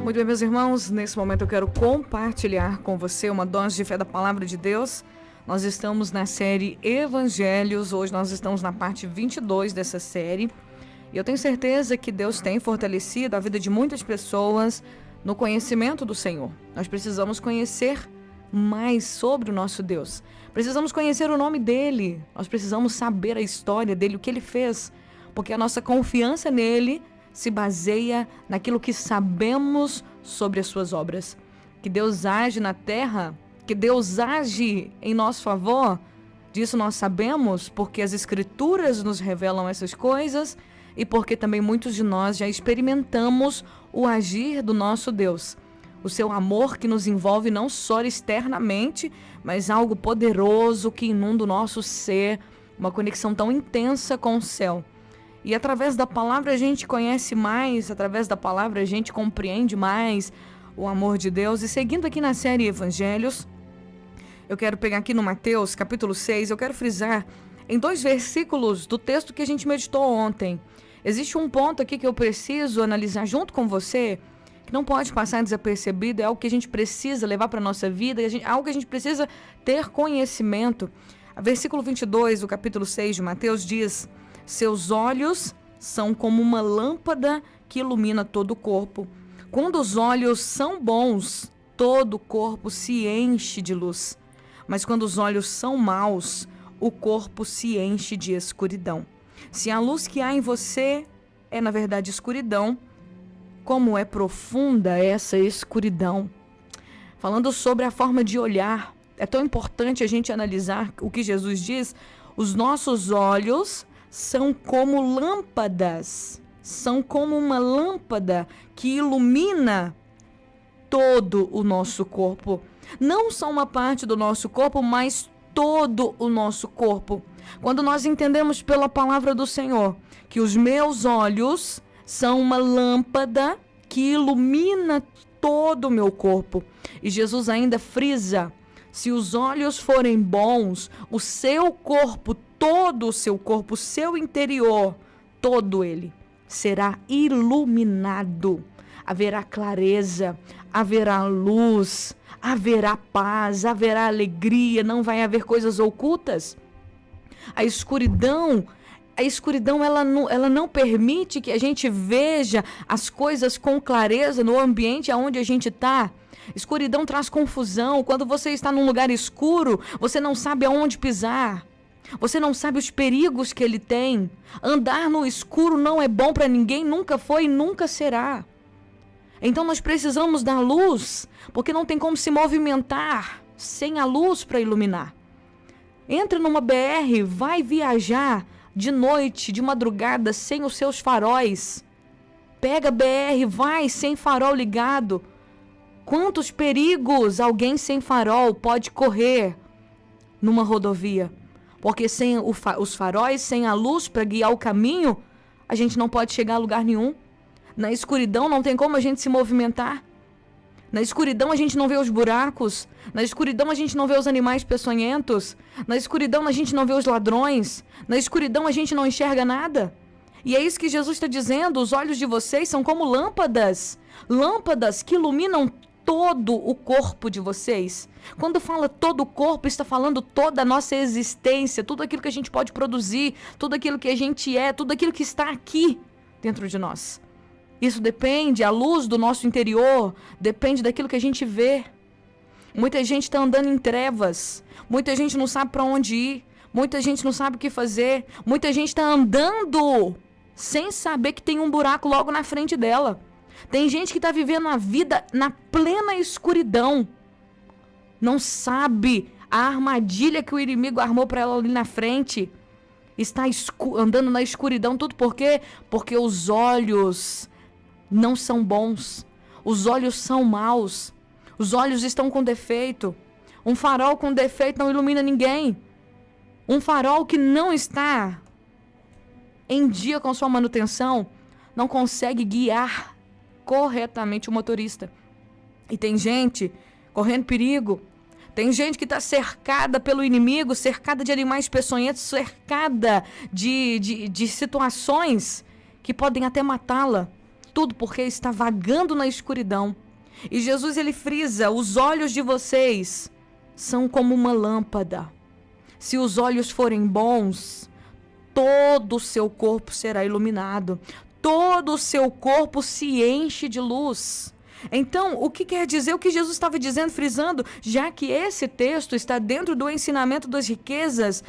Muito bem, meus irmãos, nesse momento eu quero compartilhar com você uma dose de fé da Palavra de Deus. Nós estamos na série Evangelhos, hoje nós estamos na parte 22 dessa série. E eu tenho certeza que Deus tem fortalecido a vida de muitas pessoas no conhecimento do Senhor. Nós precisamos conhecer mais sobre o nosso Deus. Precisamos conhecer o nome dEle. Nós precisamos saber a história dEle, o que Ele fez. Porque a nossa confiança nele se baseia naquilo que sabemos sobre as suas obras. Que Deus age na terra, que Deus age em nosso favor, disso nós sabemos porque as Escrituras nos revelam essas coisas e porque também muitos de nós já experimentamos o agir do nosso Deus. O seu amor que nos envolve não só externamente, mas algo poderoso que inunda o nosso ser, uma conexão tão intensa com o céu. E através da palavra a gente conhece mais, através da palavra a gente compreende mais o amor de Deus. E seguindo aqui na série Evangelhos, eu quero pegar aqui no Mateus, capítulo 6, eu quero frisar em 2 versículos do texto que a gente meditou ontem. Existe um ponto aqui que eu preciso analisar junto com você, que não pode passar desapercebido, é algo que a gente precisa levar para a nossa vida, algo que a gente precisa ter conhecimento. O versículo 22 do capítulo 6 de Mateus diz: seus olhos são como uma lâmpada que ilumina todo o corpo. Quando os olhos são bons, todo o corpo se enche de luz. Mas quando os olhos são maus, o corpo se enche de escuridão. Se a luz que há em você é, na verdade, escuridão, como é profunda essa escuridão? Falando sobre a forma de olhar, é tão importante a gente analisar o que Jesus diz. Os nossos olhos são como lâmpadas, são como uma lâmpada que ilumina todo o nosso corpo. Não só uma parte do nosso corpo, mas todo o nosso corpo. Quando nós entendemos pela palavra do Senhor que os meus olhos são uma lâmpada que ilumina todo o meu corpo. E Jesus ainda frisa: se os olhos forem bons, o seu corpo, todo o seu corpo, o seu interior, todo ele será iluminado. Haverá clareza, haverá luz, haverá paz, haverá alegria, não vai haver coisas ocultas. A escuridão ela não permite que a gente veja as coisas com clareza no ambiente onde a gente está. Escuridão traz confusão. Quando você está num lugar escuro, você não sabe aonde pisar. Você não sabe os perigos que ele tem. Andar no escuro não é bom para ninguém, nunca foi e nunca será. Então nós precisamos da luz, porque não tem como se movimentar sem a luz para iluminar. Entra numa BR, vai viajar de noite, de madrugada, sem os seus faróis. Pega a BR, vai sem farol ligado. Quantos perigos alguém sem farol pode correr numa rodovia? Porque sem os faróis, sem a luz para guiar o caminho, a gente não pode chegar a lugar nenhum. Na escuridão não tem como a gente se movimentar. Na escuridão a gente não vê os buracos. Na escuridão a gente não vê os animais peçonhentos. Na escuridão a gente não vê os ladrões. Na escuridão a gente não enxerga nada. E é isso que Jesus está dizendo: os olhos de vocês são como lâmpadas. Lâmpadas que iluminam todo o corpo de vocês. Quando fala todo o corpo, está falando toda a nossa existência, tudo aquilo que a gente pode produzir, tudo aquilo que a gente é, tudo aquilo que está aqui dentro de nós. Isso depende, a luz do nosso interior depende daquilo que a gente vê. Muita gente está andando em trevas, muita gente não sabe para onde ir, muita gente não sabe o que fazer, muita gente está andando sem saber que tem um buraco logo na frente dela. Tem gente que está vivendo a vida na plena escuridão. Não sabe a armadilha que o inimigo armou para ela ali na frente. Está andando na escuridão. Tudo por quê? Porque os olhos não são bons. Os olhos são maus. Os olhos estão com defeito. Um farol com defeito não ilumina ninguém. Um farol que não está em dia com sua manutenção não consegue guiar corretamente o motorista. E tem gente correndo perigo. Tem gente que está cercada pelo inimigo, cercada de animais peçonhentos, cercada de situações que podem até matá-la. tudo porque está vagando na escuridão. E Jesus, ele frisa: os olhos de vocês são como uma lâmpada. Se os olhos forem bons, todo o seu corpo será iluminado. Todo o seu corpo se enche de luz. Então, o que quer dizer o que Jesus estava dizendo, frisando, já que esse texto está dentro do ensinamento das riquezas,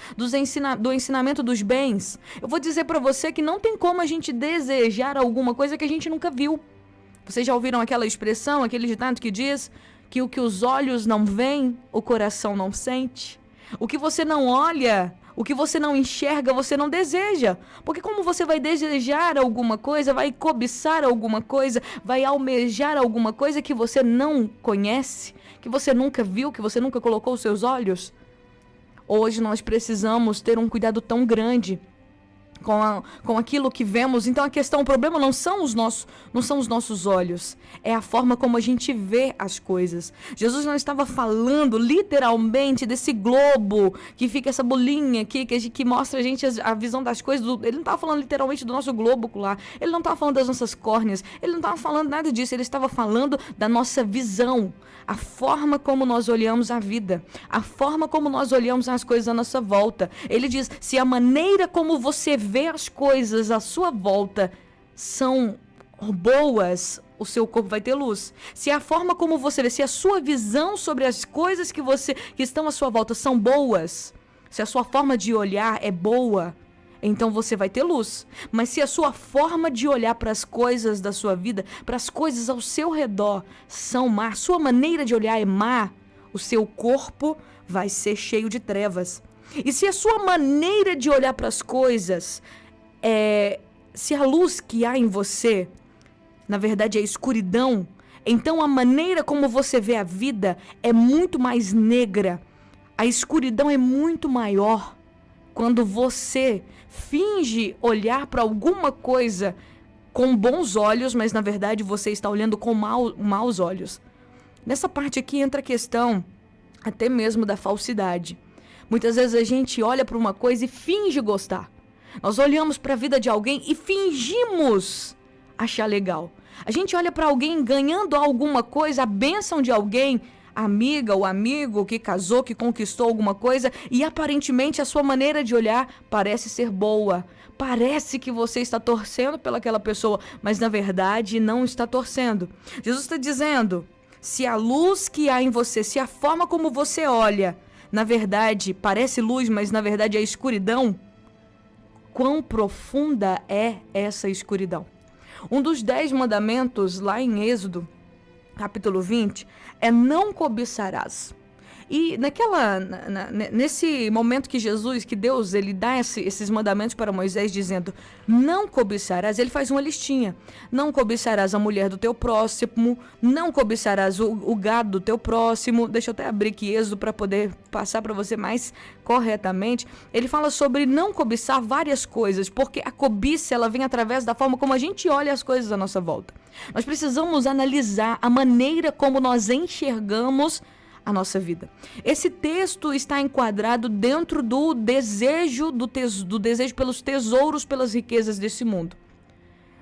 do ensinamento dos bens? Eu vou dizer para você que não tem como a gente desejar alguma coisa que a gente nunca viu. Vocês já ouviram aquela expressão, aquele ditado que diz que o que os olhos não veem, o coração não sente? O que você não olha, o que você não enxerga, você não deseja. Porque como você vai desejar alguma coisa, vai cobiçar alguma coisa, vai almejar alguma coisa que você não conhece, que você nunca viu, que você nunca colocou os seus olhos? Hoje nós precisamos ter um cuidado tão grande com aquilo que vemos. Então o problema não são os nossos olhos, é a forma como a gente vê as coisas. Jesus não estava falando literalmente desse globo que fica essa bolinha aqui que mostra a gente a visão das coisas. Ele não estava falando literalmente do nosso globo ocular, ele não estava falando das nossas córneas, ele não estava falando nada disso, ele estava falando da nossa visão, a forma como nós olhamos a vida, a forma como nós olhamos as coisas à nossa volta. Ele diz: se a maneira como você vê as coisas à sua volta são boas, o seu corpo vai ter luz. Se a forma como você vê, se a sua visão sobre as coisas que estão à sua volta são boas, se a sua forma de olhar é boa, então você vai ter luz. Mas se a sua forma de olhar para as coisas da sua vida, para as coisas ao seu redor são má, sua maneira de olhar é má, o seu corpo vai ser cheio de trevas. E se a sua maneira de olhar para as coisas se a luz que há em você, na verdade é escuridão, então a maneira como você vê a vida é muito mais negra. A escuridão é muito maior quando você finge olhar para alguma coisa com bons olhos, mas na verdade você está olhando com maus olhos. Nessa parte aqui entra a questão até mesmo da falsidade. Muitas vezes a gente olha para uma coisa e finge gostar. Nós olhamos para a vida de alguém e fingimos achar legal. A gente olha para alguém ganhando alguma coisa, a bênção de alguém, a amiga, o amigo que casou, que conquistou alguma coisa, e aparentemente a sua maneira de olhar parece ser boa. Parece que você está torcendo pelaquela pessoa, mas na verdade não está torcendo. Jesus está dizendo: se a luz que há em você, se a forma como você olha, na verdade parece luz, mas na verdade é escuridão, quão profunda é essa escuridão? Um dos 10 mandamentos lá em Êxodo, capítulo 20, é não cobiçarás. E nesse momento que Deus, ele dá esses mandamentos para Moisés, dizendo: não cobiçarás, ele faz uma listinha. Não cobiçarás a mulher do teu próximo, não cobiçarás o gado do teu próximo. Deixa eu até abrir aqui Êxodo para poder passar para você mais corretamente. Ele fala sobre não cobiçar várias coisas, porque a cobiça, ela vem através da forma como a gente olha as coisas à nossa volta. Nós precisamos analisar a maneira como nós enxergamos a nossa vida. Esse texto está enquadrado dentro do desejo pelos tesouros, pelas riquezas desse mundo.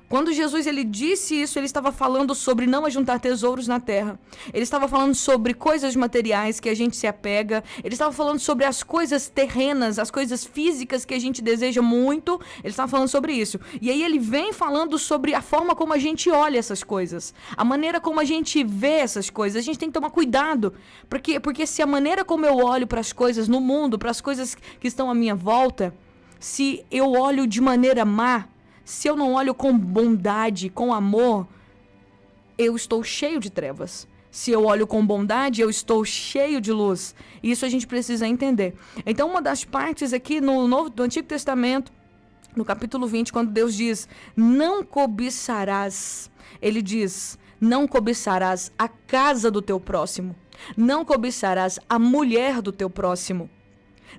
Quando Jesus ele disse isso, ele estava falando sobre não ajuntar tesouros na terra. Ele estava falando sobre coisas materiais que a gente se apega. Ele estava falando sobre as coisas terrenas, as coisas físicas que a gente deseja muito. Ele estava falando sobre isso. E aí ele vem falando sobre a forma como a gente olha essas coisas. A maneira como a gente vê essas coisas. A gente tem que tomar cuidado. Porque se a maneira como eu olho para as coisas no mundo, para as coisas que estão à minha volta, se eu olho de maneira má, se eu não olho com bondade, com amor, eu estou cheio de trevas. Se eu olho com bondade, eu estou cheio de luz. Isso a gente precisa entender. Então, uma das partes aqui no Antigo Testamento, no capítulo 20, quando Deus diz: não cobiçarás, ele diz: não cobiçarás a casa do teu próximo, não cobiçarás a mulher do teu próximo,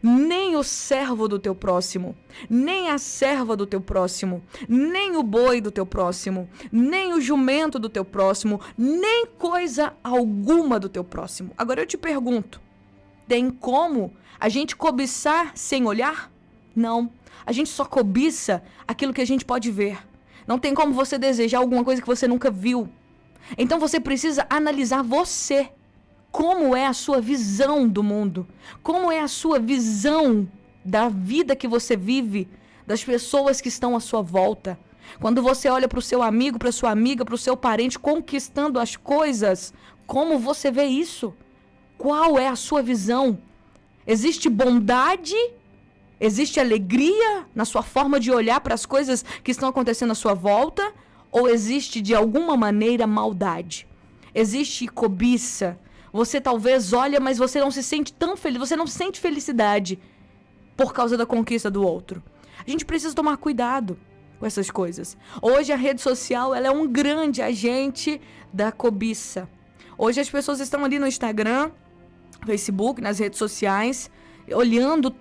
nem o servo do teu próximo, nem a serva do teu próximo, nem o boi do teu próximo, nem o jumento do teu próximo, nem coisa alguma do teu próximo. Agora eu te pergunto, tem como a gente cobiçar sem olhar? Não. A gente só cobiça aquilo que a gente pode ver. Não tem como você desejar alguma coisa que você nunca viu. Então você precisa analisar você. Como é a sua visão do mundo? Como é a sua visão da vida que você vive, das pessoas que estão à sua volta? Quando você olha para o seu amigo, para sua amiga, para o seu parente conquistando as coisas, como você vê isso? Qual é a sua visão? Existe bondade? Existe alegria na sua forma de olhar para as coisas que estão acontecendo à sua volta? Ou existe, de alguma maneira, maldade? Existe cobiça? Você talvez olha, mas você não se sente tão feliz, você não sente felicidade por causa da conquista do outro. A gente precisa tomar cuidado com essas coisas. Hoje a rede social, ela é um grande agente da cobiça. Hoje as pessoas estão ali no Instagram, Facebook, nas redes sociais, olhando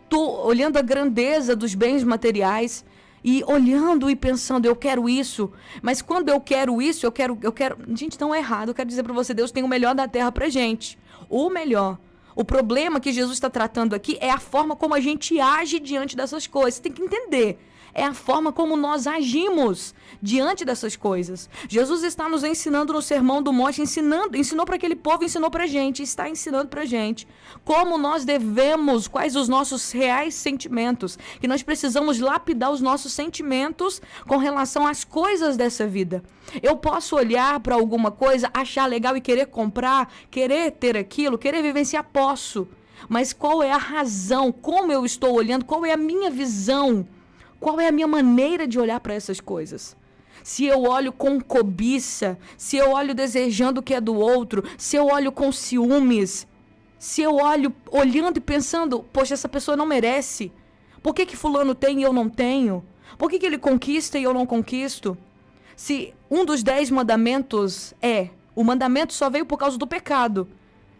a grandeza dos bens materiais e olhando e pensando, eu quero isso. Mas quando eu quero isso, eu quero... Gente, não é errado. Eu quero dizer para você, Deus tem o melhor da terra pra gente. O melhor. O problema que Jesus está tratando aqui é a forma como a gente age diante dessas coisas. Você tem que entender. É a forma como nós agimos diante dessas coisas. Jesus está nos ensinando no Sermão do Monte, ensinou para aquele povo, ensinou para a gente, está ensinando para a gente como nós devemos, quais os nossos reais sentimentos, que nós precisamos lapidar os nossos sentimentos com relação às coisas dessa vida. Eu posso olhar para alguma coisa, achar legal e querer comprar, querer ter aquilo, querer vivenciar, posso. Mas qual é a razão? Como eu estou olhando? Qual é a minha visão? Qual é a minha maneira de olhar para essas coisas? Se eu olho com cobiça, se eu olho desejando o que é do outro, se eu olho com ciúmes, se eu olho olhando e pensando, poxa, essa pessoa não merece. Por que fulano tem e eu não tenho? Por que ele conquista e eu não conquisto? Se um dos 10 mandamentos o mandamento só veio por causa do pecado.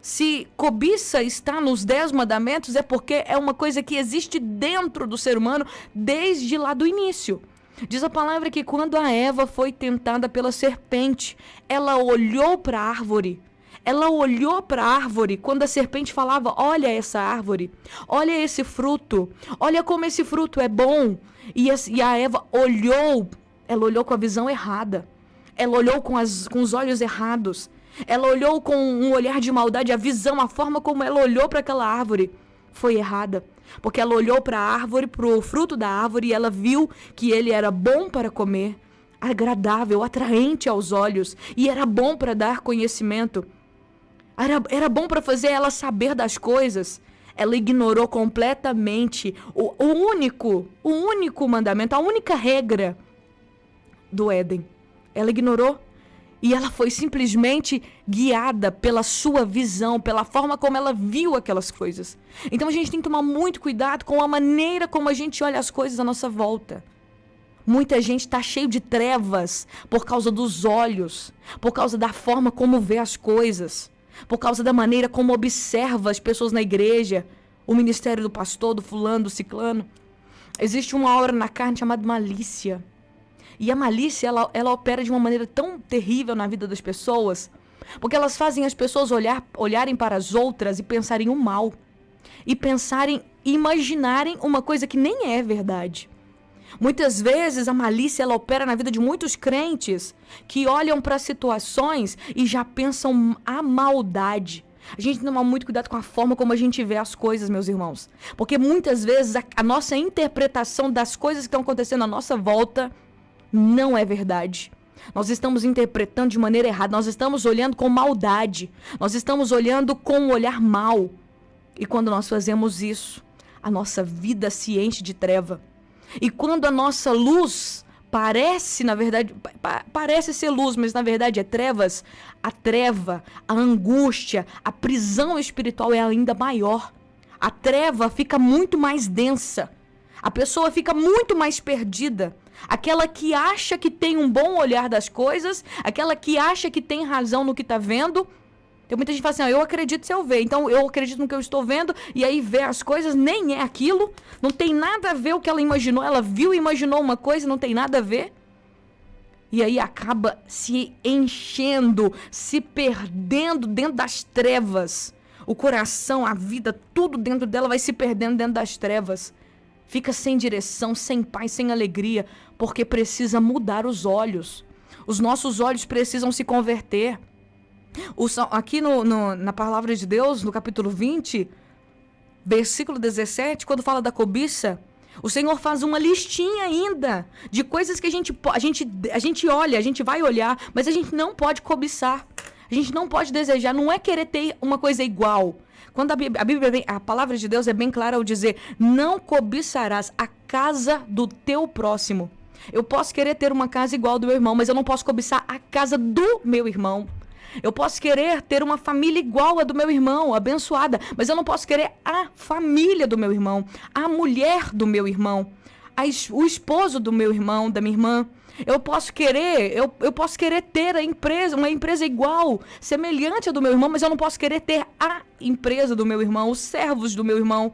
Se cobiça está nos 10 mandamentos, é porque é uma coisa que existe dentro do ser humano desde lá do início. Diz a palavra que quando a Eva foi tentada pela serpente, ela olhou para a árvore. Ela olhou para a árvore quando a serpente falava, olha essa árvore, olha esse fruto, olha como esse fruto é bom. E a Eva olhou, ela olhou com a visão errada. Ela olhou com os olhos errados. Ela olhou com um olhar de maldade, a visão, a forma como ela olhou para aquela árvore foi errada. Porque ela olhou para a árvore, para o fruto da árvore, e ela viu que ele era bom para comer, agradável, atraente aos olhos, e era bom para dar conhecimento. Era bom para fazer ela saber das coisas. Ela ignorou completamente o único mandamento, a única regra do Éden. Ela ignorou. E ela foi simplesmente guiada pela sua visão, pela forma como ela viu aquelas coisas. Então a gente tem que tomar muito cuidado com a maneira como a gente olha as coisas à nossa volta. Muita gente está cheio de trevas por causa dos olhos, por causa da forma como vê as coisas, por causa da maneira como observa as pessoas na igreja, o ministério do pastor, do fulano, do ciclano. Existe uma obra na carne chamada malícia. E a malícia, ela opera de uma maneira tão terrível na vida das pessoas, porque elas fazem as pessoas olharem para as outras e pensarem o mal. E imaginarem uma coisa que nem é verdade. Muitas vezes a malícia, ela opera na vida de muitos crentes que olham para situações e já pensam a maldade. A gente tem que tomar muito cuidado com a forma como a gente vê as coisas, meus irmãos. Porque muitas vezes a nossa interpretação das coisas que estão acontecendo à nossa volta não é verdade. Nós estamos interpretando de maneira errada. Nós estamos olhando com maldade. Nós estamos olhando com um olhar mau. E quando nós fazemos isso, a nossa vida se enche de treva. E quando a nossa luz parece, na verdade, parece ser luz, mas na verdade é trevas, a treva, a angústia, a prisão espiritual é ainda maior. A treva fica muito mais densa. A pessoa fica muito mais perdida. Aquela que acha que tem um bom olhar das coisas, aquela que acha que tem razão no que está vendo. Tem muita gente que fala assim, eu acredito se eu ver, então eu acredito no que eu estou vendo, e aí vê as coisas, nem é aquilo, não tem nada a ver o que ela imaginou, ela viu e imaginou uma coisa, não tem nada a ver. E aí acaba se enchendo, se perdendo dentro das trevas. O coração, a vida, tudo dentro dela vai se perdendo dentro das trevas. fica sem direção, sem paz, sem alegria, porque precisa mudar os olhos. Os nossos olhos precisam se converter. Aqui na palavra de Deus, no capítulo 20, versículo 17, quando fala da cobiça, o Senhor faz uma listinha ainda de coisas que a gente olha, a gente vai olhar, mas a gente não pode cobiçar. A gente não pode desejar, não é querer ter uma coisa igual. Quando a palavra de Deus é bem clara ao dizer, não cobiçarás a casa do teu próximo. Eu posso querer ter uma casa igual do meu irmão, mas eu não posso cobiçar a casa do meu irmão. Eu posso querer ter uma família igual a do meu irmão, abençoada, mas eu não posso querer a família do meu irmão, a mulher do meu irmão, o esposo do meu irmão, da minha irmã. Eu posso querer ter uma empresa igual, semelhante à do meu irmão, mas eu não posso querer ter a empresa do meu irmão, os servos do meu irmão.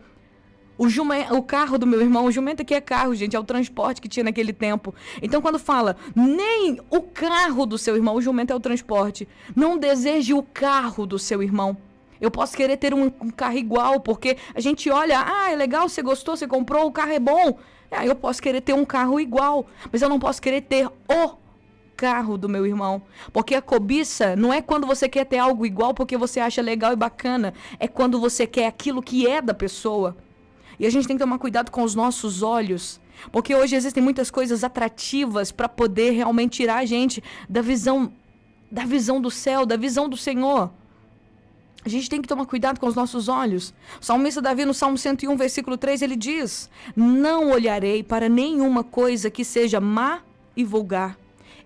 O carro do meu irmão, o jumento aqui é carro, gente, é o transporte que tinha naquele tempo. Então, quando fala, nem o carro do seu irmão, o jumento é o transporte. Não deseje o carro do seu irmão. Eu posso querer ter um carro igual, porque a gente olha, é legal, você gostou, você comprou, o carro é bom. Eu posso querer ter um carro igual, mas eu não posso querer ter o carro do meu irmão. Porque a cobiça não é quando você quer ter algo igual porque você acha legal e bacana. É quando você quer aquilo que é da pessoa. E a gente tem que tomar cuidado com os nossos olhos, porque hoje existem muitas coisas atrativas para poder realmente tirar a gente da visão do céu, da visão do Senhor. A gente tem que tomar cuidado com os nossos olhos. O salmista Davi, no Salmo 101, versículo 3, ele diz, não olharei para nenhuma coisa que seja má e vulgar.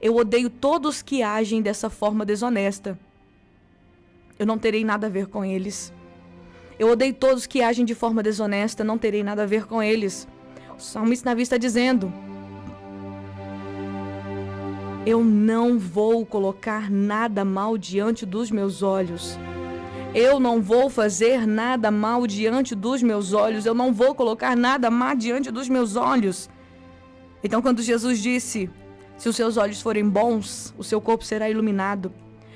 Eu odeio todos que agem dessa forma desonesta. Eu não terei nada a ver com eles. Eu odeio todos que agem de forma desonesta, não terei nada a ver com eles. O salmista Davi está dizendo, eu não vou colocar nada mal diante dos meus olhos. Eu não vou fazer nada mal diante dos meus olhos. Eu não vou colocar nada mal diante dos meus olhos. Então, quando Jesus disse, se os seus olhos forem bons, o seu corpo será iluminado.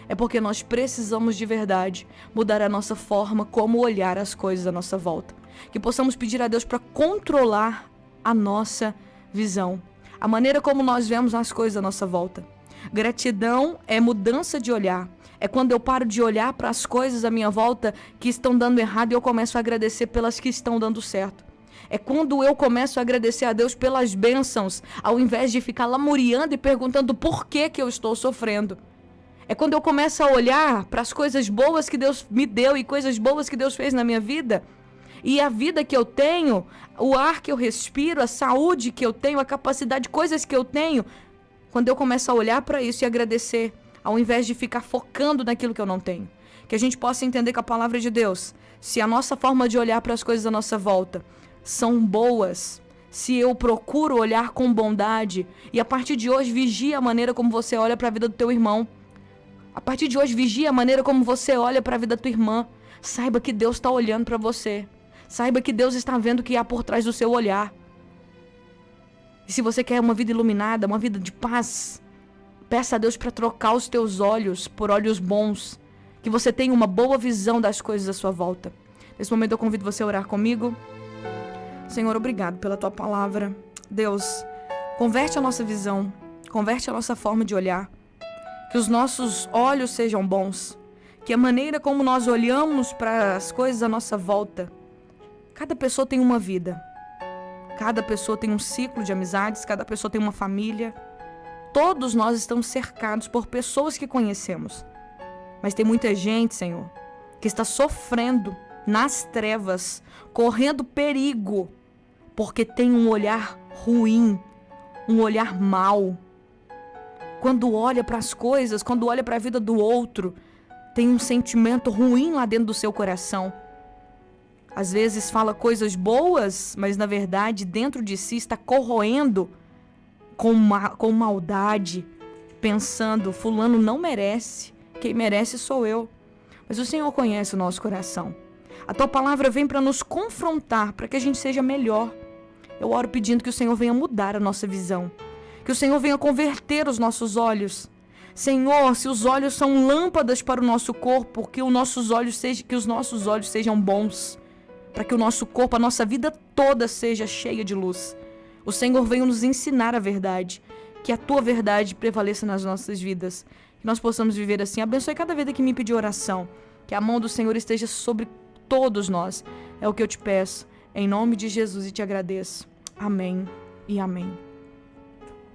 É porque nós precisamos de verdade mudar a nossa forma como olhar as coisas à nossa volta. Que possamos pedir a Deus para controlar a nossa visão, a maneira como nós vemos as coisas à nossa volta. Gratidão é mudança de olhar. É quando eu paro de olhar para as coisas à minha volta que estão dando errado e eu começo a agradecer pelas que estão dando certo. É quando eu começo a agradecer a Deus pelas bênçãos, ao invés de ficar lamuriando e perguntando por que eu estou sofrendo. É quando eu começo a olhar para as coisas boas que Deus me deu e coisas boas que Deus fez na minha vida. E a vida que eu tenho, o ar que eu respiro, a saúde que eu tenho, a capacidade, coisas que eu tenho. Quando eu começo a olhar para isso e agradecer, ao invés de ficar focando naquilo que eu não tenho. Que a gente possa entender com a palavra de Deus. Se a nossa forma de olhar para as coisas à nossa volta são boas, se eu procuro olhar com bondade, e a partir de hoje vigia a maneira como você olha para a vida do teu irmão. A partir de hoje, vigia a maneira como você olha para a vida da tua irmã. Saiba que Deus está olhando para você. Saiba que Deus está vendo o que há por trás do seu olhar. E se você quer uma vida iluminada, uma vida de paz, peça a Deus para trocar os teus olhos por olhos bons. Que você tenha uma boa visão das coisas à sua volta. Nesse momento eu convido você a orar comigo. Senhor, obrigado pela tua palavra. Deus, converte a nossa visão. Converte a nossa forma de olhar. Que os nossos olhos sejam bons. Que a maneira como nós olhamos para as coisas à nossa volta. Cada pessoa tem uma vida. Cada pessoa tem um ciclo de amizades. Cada pessoa tem uma família. Todos nós estamos cercados por pessoas que conhecemos. Mas tem muita gente, Senhor, que está sofrendo nas trevas, correndo perigo, porque tem um olhar ruim, um olhar mau. Quando olha para as coisas, quando olha para a vida do outro, tem um sentimento ruim lá dentro do seu coração. Às vezes fala coisas boas, mas na verdade dentro de si está corroendo com maldade, pensando, fulano não merece, quem merece sou eu. Mas o Senhor conhece o nosso coração. A tua palavra vem para nos confrontar, para que a gente seja melhor. Eu oro pedindo que o Senhor venha mudar a nossa visão. Que o Senhor venha converter os nossos olhos. Senhor, se os olhos são lâmpadas para o nosso corpo, que os nossos olhos sejam bons. para que o nosso corpo, a nossa vida toda seja cheia de luz. O Senhor veio nos ensinar a verdade, que a tua verdade prevaleça nas nossas vidas, que nós possamos viver assim. Abençoe cada vida que me pedir oração, que a mão do Senhor esteja sobre todos nós. É o que eu te peço, em nome de Jesus, e te agradeço. Amém e amém.